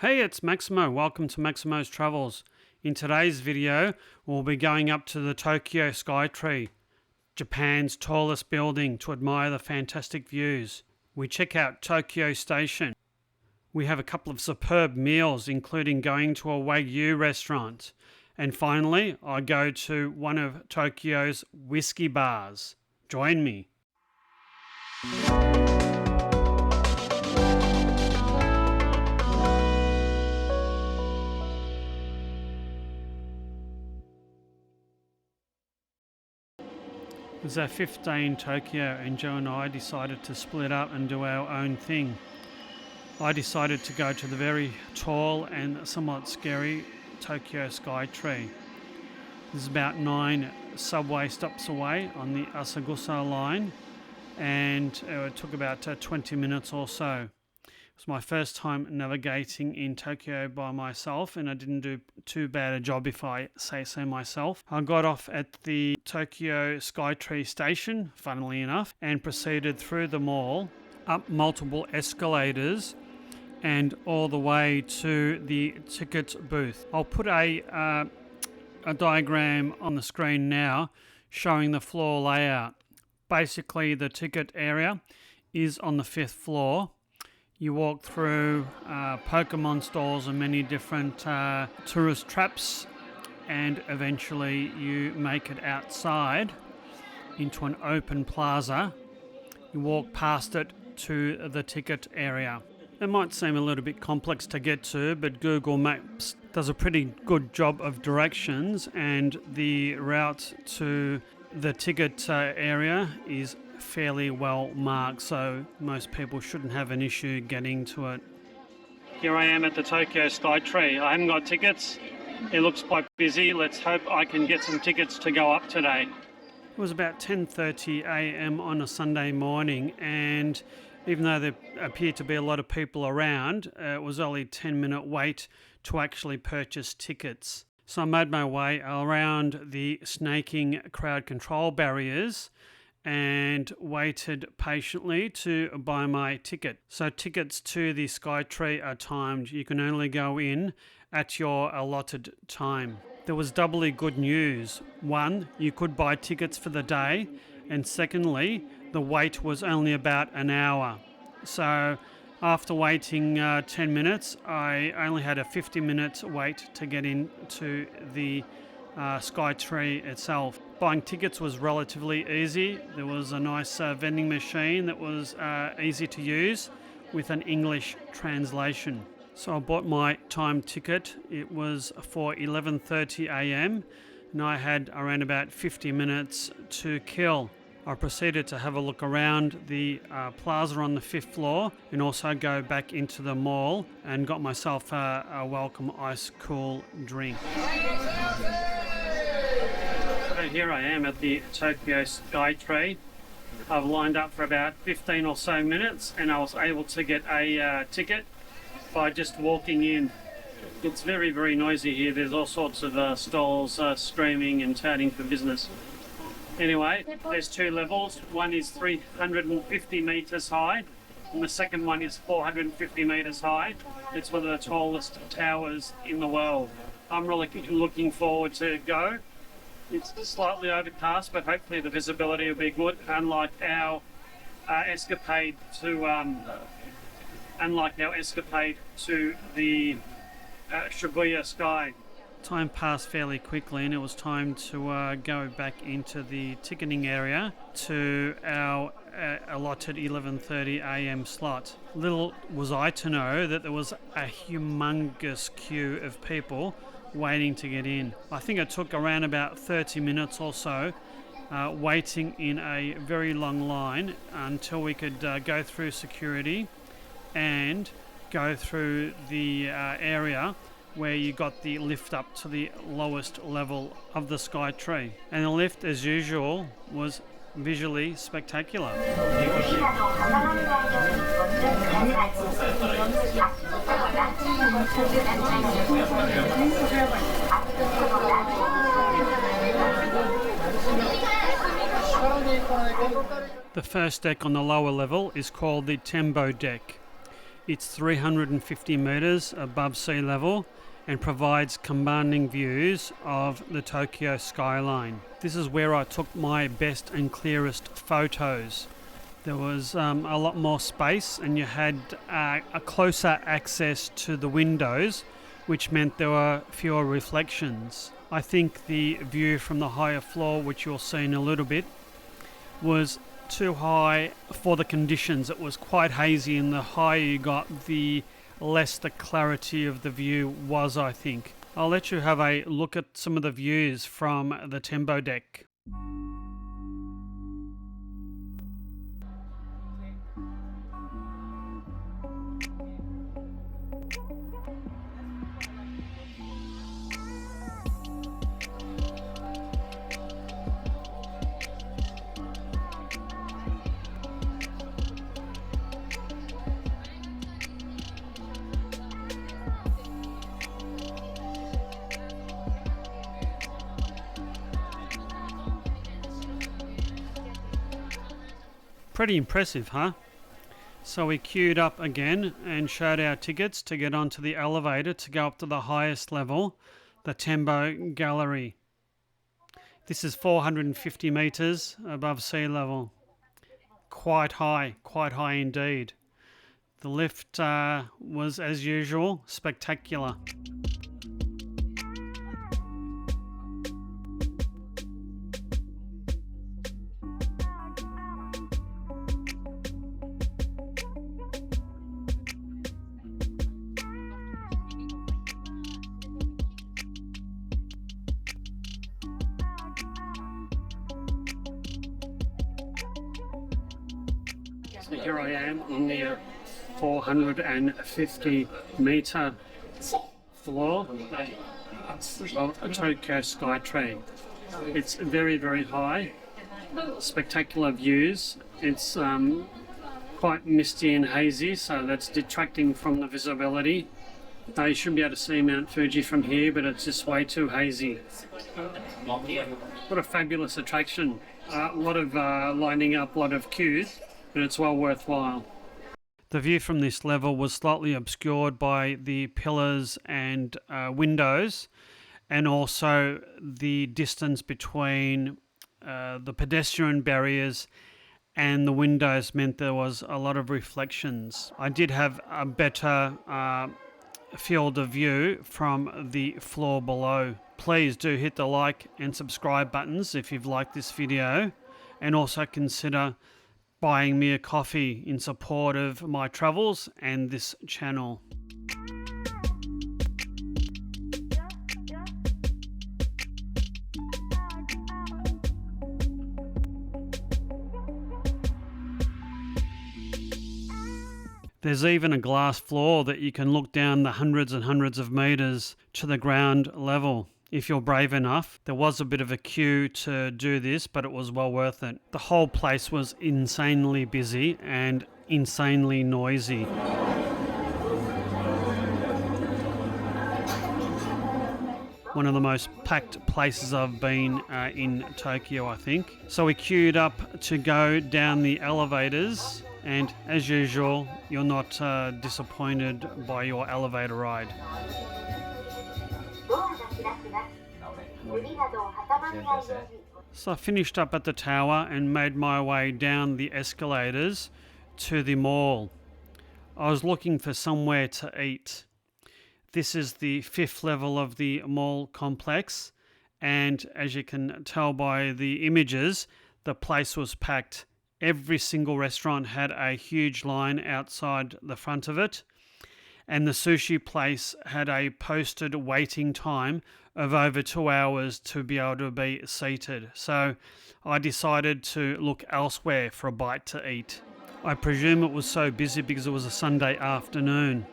Hey, it's Maximo. Welcome to Maximo's Travels. In today's video, we'll be going up to the Tokyo SkyTree, Japan's tallest building, to admire the fantastic views. We check out Tokyo Station. We have a couple of superb meals, including going to a Wagyu restaurant. And finally, I go to one of Tokyo's whiskey bars. Join me. It was our fifth day in Tokyo, and Joe and I decided to split up and do our own thing. I decided to go to the very tall and somewhat scary Tokyo SkyTree. This is about 9 subway stops away on the Asakusa line, and it took about 20 minutes or so. It was my first time navigating in Tokyo by myself, and I didn't do too bad a job, if I say so myself. I got off at the Tokyo SkyTree station, funnily enough, and proceeded through the mall, up multiple escalators, and all the way to the ticket booth. I'll put a diagram on the screen now showing the floor layout. Basically, the ticket area is on the 5th floor. You walk through Pokemon stalls and many different tourist traps, and eventually you make it outside into an open plaza. You walk past it to the ticket area. It might seem a little bit complex to get to, but Google Maps does a pretty good job of directions, and the route to the ticket area is fairly well marked, so most people shouldn't have an issue getting to it. Here I am at the Tokyo SkyTree. I haven't got tickets. It looks quite busy. Let's hope I can get some tickets to go up today. It was about 10:30 a.m. on a Sunday morning, and even though there appeared to be a lot of people around, it was only a 10-minute wait to actually purchase tickets. So I made my way around the snaking crowd control barriers and waited patiently to buy my ticket. So tickets to the SkyTree are timed. You can only go in at your allotted time. There was doubly good news. One, you could buy tickets for the day, and secondly, the wait was only about an hour. So after waiting 10 minutes, I only had a 50-minute wait to get into the SkyTree itself. Buying tickets was relatively easy. There was a nice vending machine that was easy to use with an English translation. So I bought my time ticket. It was for 11:30 a.m. and I had around about 50 minutes to kill. I proceeded to have a look around the plaza on the 5th floor and also go back into the mall and got myself a welcome ice cool drink. So here I am at the Tokyo SkyTree. I've lined up for about 15 or so minutes, and I was able to get a ticket by just walking in. It's very, very noisy here. There's all sorts of stalls screaming and touting for business. Anyway, there's 2 levels. One is 350 meters high, and the second one is 450 meters high. It's one of the tallest towers in the world. I'm really looking forward to go. It's slightly overcast, but hopefully the visibility will be good, unlike our escapade to the Shibuya Sky. Time passed fairly quickly, and it was time to go back into the ticketing area to our allotted 11:30 a.m. slot. Little was I to know that there was a humongous queue of people waiting to get in. I think it took around about 30 minutes or so waiting in a very long line until we could go through security and go through the area where you got the lift up to the lowest level of the SkyTree. And the lift, as usual, was visually spectacular. The first deck on the lower level is called the Tembo deck. It's 350 meters above sea level and provides commanding views of the Tokyo skyline. This is where I took my best and clearest photos. There was a lot more space and you had a closer access to the windows, which meant there were fewer reflections. I think the view from the higher floor, which you'll see in a little bit, was too high for the conditions. It was quite hazy, and the higher you got, the less the clarity of the view was, I think. I'll let you have a look at some of the views from the Tembo deck. Pretty impressive, huh? So we queued up again and showed our tickets to get onto the elevator to go up to the highest level, the Tembo Gallery. This is 450 meters above sea level. Quite high indeed. The lift was, as usual, spectacular. So here I am on the 450 metre floor of Tokyo SkyTree. It's very, very high, spectacular views. It's quite misty and hazy, so that's detracting from the visibility. You should be able to see Mount Fuji from here, but it's just way too hazy. What a fabulous attraction. A lot of lining up, a lot of queues, but it's well worthwhile. The view from this level was slightly obscured by the pillars and windows, and also the distance between the pedestrian barriers and the windows meant there was a lot of reflections. I did have a better field of view from the floor below. Please do hit the like and subscribe buttons if you've liked this video, and also consider buying me a coffee in support of my travels and this channel. There's even a glass floor that you can look down the hundreds and hundreds of meters to the ground level. If you're brave enough. There was a bit of a queue to do this, but it was well worth it. The whole place was insanely busy and insanely noisy. One of the most packed places I've been in Tokyo, I think. So we queued up to go down the elevators, and as usual, you're not disappointed by your elevator ride. So I finished up at the tower and made my way down the escalators to the mall. I was looking for somewhere to eat. This is the 5th level of the mall complex, and as you can tell by the images, the place was packed. Every single restaurant had a huge line outside the front of it, and the sushi place had a posted waiting time of over 2 hours to be able to be seated. So I decided to look elsewhere for a bite to eat. I presume it was so busy because it was a Sunday afternoon.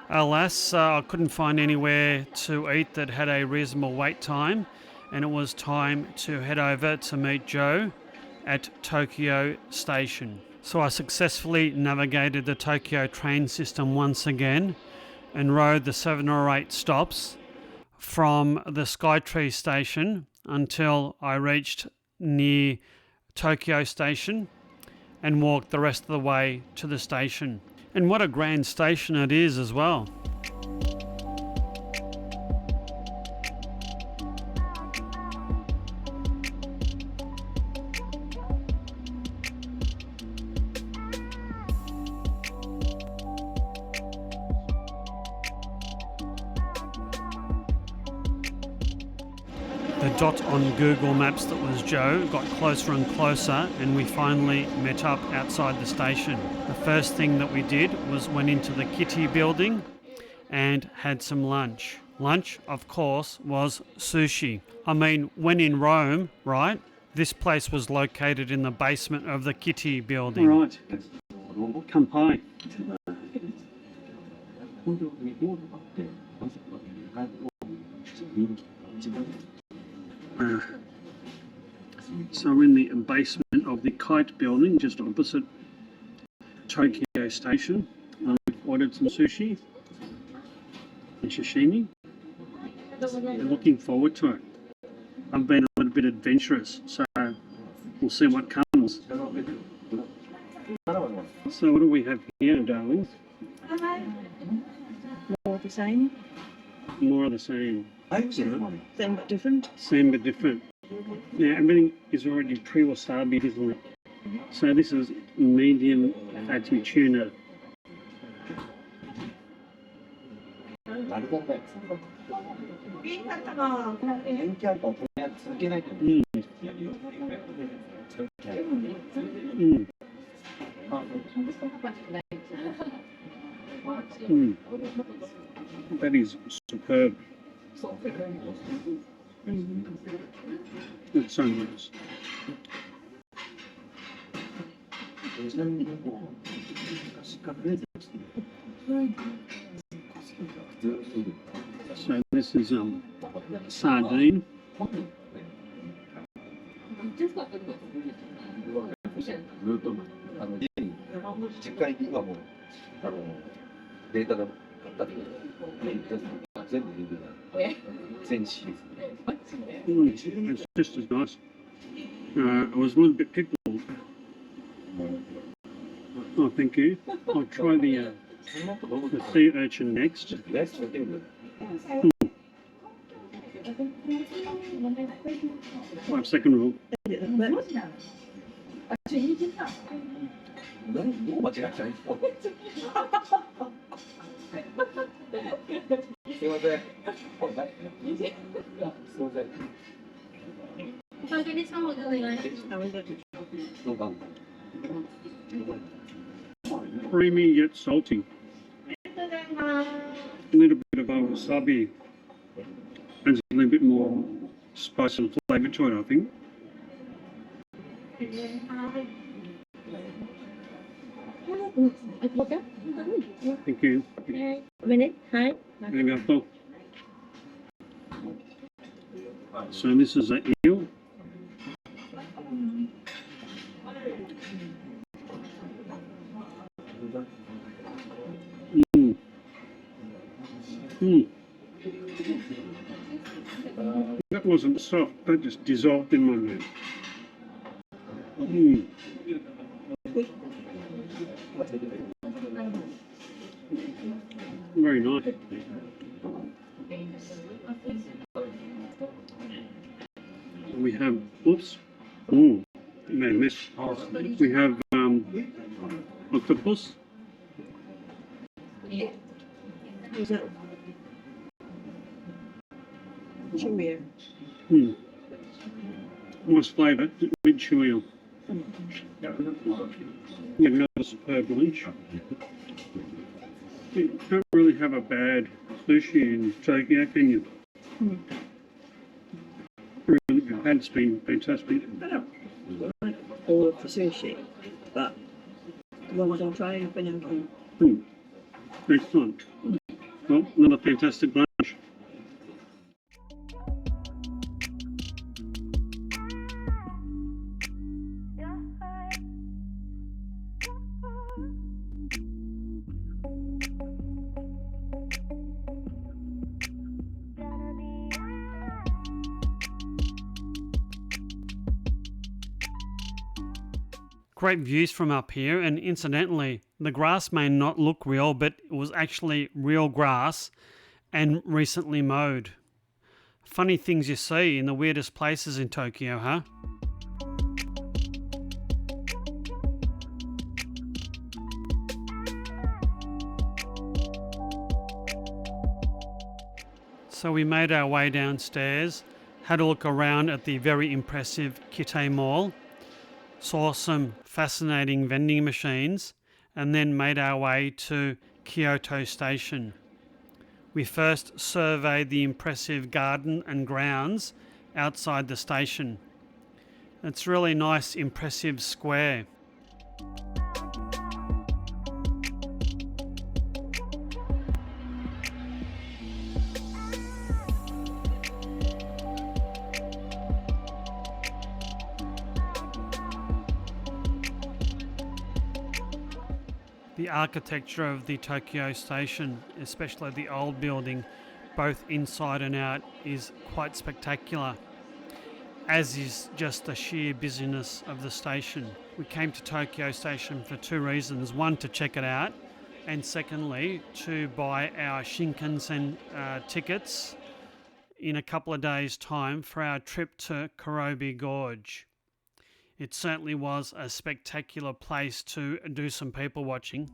Alas, I couldn't find anywhere to eat that had a reasonable wait time, and it was time to head over to meet Joe at Tokyo Station. So I successfully navigated the Tokyo train system once again and rode the 7 or 8 stops from the SkyTree station until I reached near Tokyo Station and walked the rest of the way to the station. And what a grand station it is as well. The dot on Google Maps that was Joe got closer and closer, and we finally met up outside the station. The first thing that we did was went into the Kitte building and had some lunch. Lunch, of course, was sushi. I mean, when in Rome, right? This place was located in the basement of the Kitte building. All right. Kampai. So we're in the basement of the Kite building, just opposite Tokyo Station. We've ordered some sushi and sashimi. I'm looking forward to it. I've been a little bit adventurous, so we'll see what comes. So what do we have here, darlings? More of the same. More of the same. Same but different. Same but different. Now everything is already pre-wasabi, isn't it? So this is medium fatty tuna. That is superb. It's so nice. So this is sardine. It's just as nice. I was a little bit pickled. Oh, thank you. I'll try the sea urchin next. 5-second rule. Creamy yet salty. A little bit of wasabi adds a little bit more spice and flavour to it, I think. Thank you. Hi. So this is an eel. That wasn't soft, that just dissolved in my mouth. Very nice. We have, made a mess. We have octopus. Who's that? Chewy. Nice flavour, a bit chewy. We have another superb lunch. You can't really have a bad sushi in Tokyo, can you? It's been fantastic. All of the sushi, but the ones I'm trying have been okay. Excellent. Well, another fantastic lunch. Great views from up here, and incidentally, The grass may not look real, but it was actually real grass and recently mowed. Funny things you see in the weirdest places in Tokyo, huh? So we made our way downstairs, had a look around at the very impressive Kitte Mall, saw some fascinating vending machines, and then made our way to Kyoto Station. We first surveyed the impressive garden and grounds outside the station. It's really nice, impressive square. The architecture of the Tokyo station, especially the old building, both inside and out, is quite spectacular, as is just the sheer busyness of the station. We came to Tokyo Station for two reasons. One, to check it out, and secondly, to buy our Shinkansen tickets in a couple of days' time for our trip to Kurobi Gorge. It certainly was a spectacular place to do some people watching.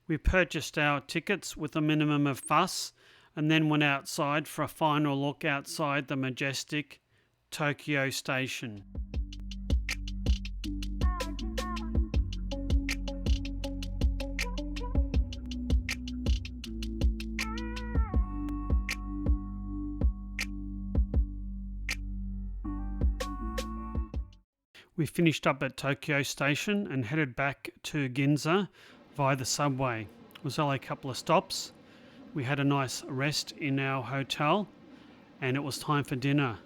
We purchased our tickets with a minimum of fuss and then went outside for a final look outside the majestic Tokyo Station. We finished up at Tokyo Station and headed back to Ginza via the subway. It was only a couple of stops. We had a nice rest in our hotel and it was time for dinner.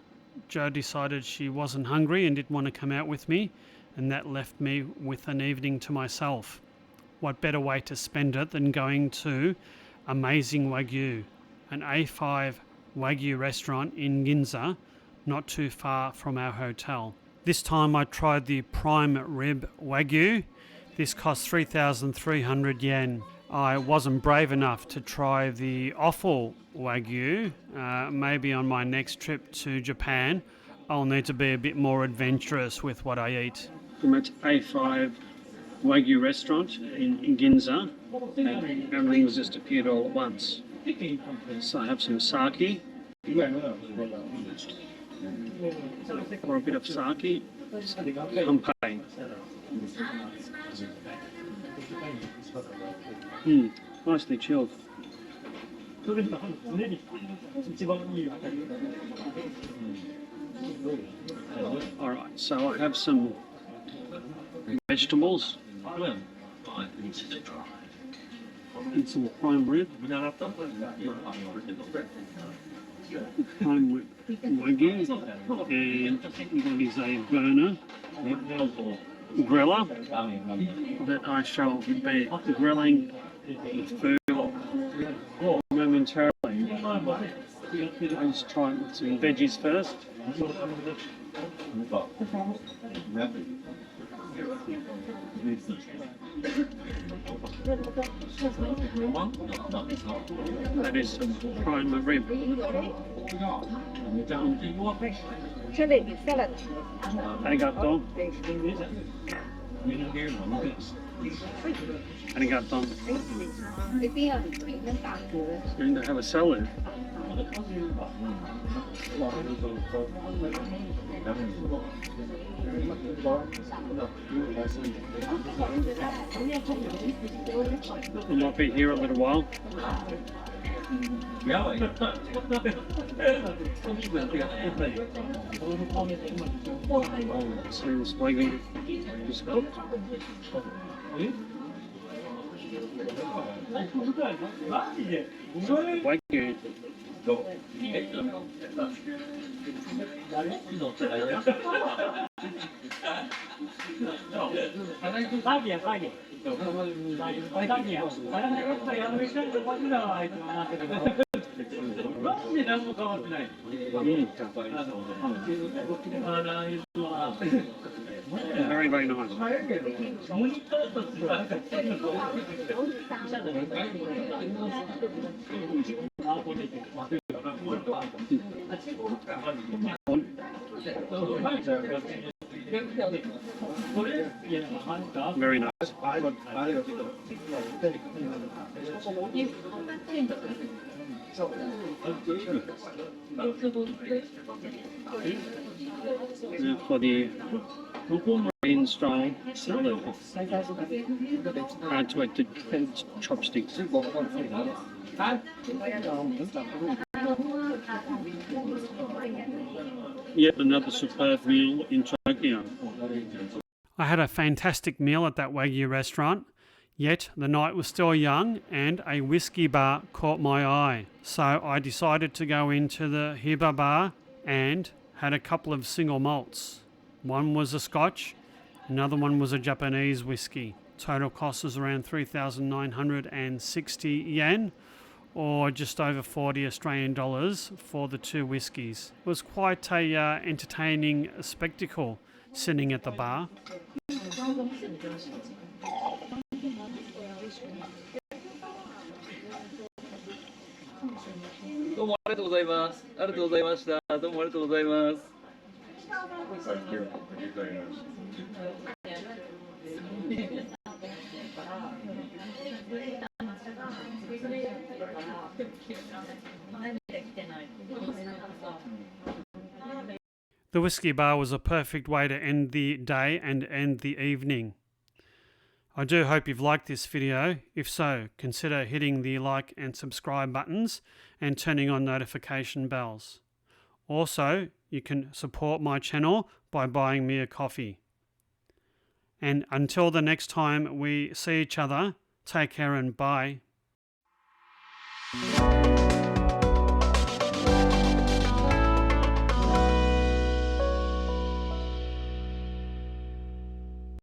Jo decided she wasn't hungry and didn't want to come out with me, and that left me with an evening to myself. What better way to spend it than going to Amazing Wagyu, an A5 Wagyu restaurant in Ginza, not too far from our hotel. This time I tried the prime rib Wagyu. This cost 3,300 yen. I wasn't brave enough to try the offal Wagyu. Maybe on my next trip to Japan, I'll need to be a bit more adventurous with what I eat. I'm at A5 Wagyu restaurant in Ginza, and everything's just appeared all at once. So I have some sake, or a bit of sake, kampai. Nicely chilled. Alright, so I have some vegetables and some prime rib. Prime rib Wagyu, and that is a burner griller that I shall be grilling the food momentarily. I'll just try it with some veggies first. That is some prime rib. Arigato. Arigato. Going to have a salad. I might be here a little while. So this Wagyu is cooked. Wagyu. Very, very nice. Very nice. Now for the green style salad. Hard to eat the chopsticks. Yet another superb meal in Tokyo. I had a fantastic meal at that Wagyu restaurant, yet the night was still young and a whiskey bar caught my eye. So I decided to go into the Hiba bar and had a couple of single malts. One was a Scotch, another one was a Japanese whiskey. Total cost was around 3,960 yen, or just over 40 Australian dollars for the two whiskies. It was quite a entertaining spectacle sitting at the bar. どうもありがとうございます。ありがとうございました。どうもありがとうございます。The whiskey bar was a perfect way to end the day and end the evening. I do hope you've liked this video. If so, consider hitting the like and subscribe buttons and turning on notification bells. Also, you can support my channel by buying me a coffee. And until the next time we see each other, take care and bye.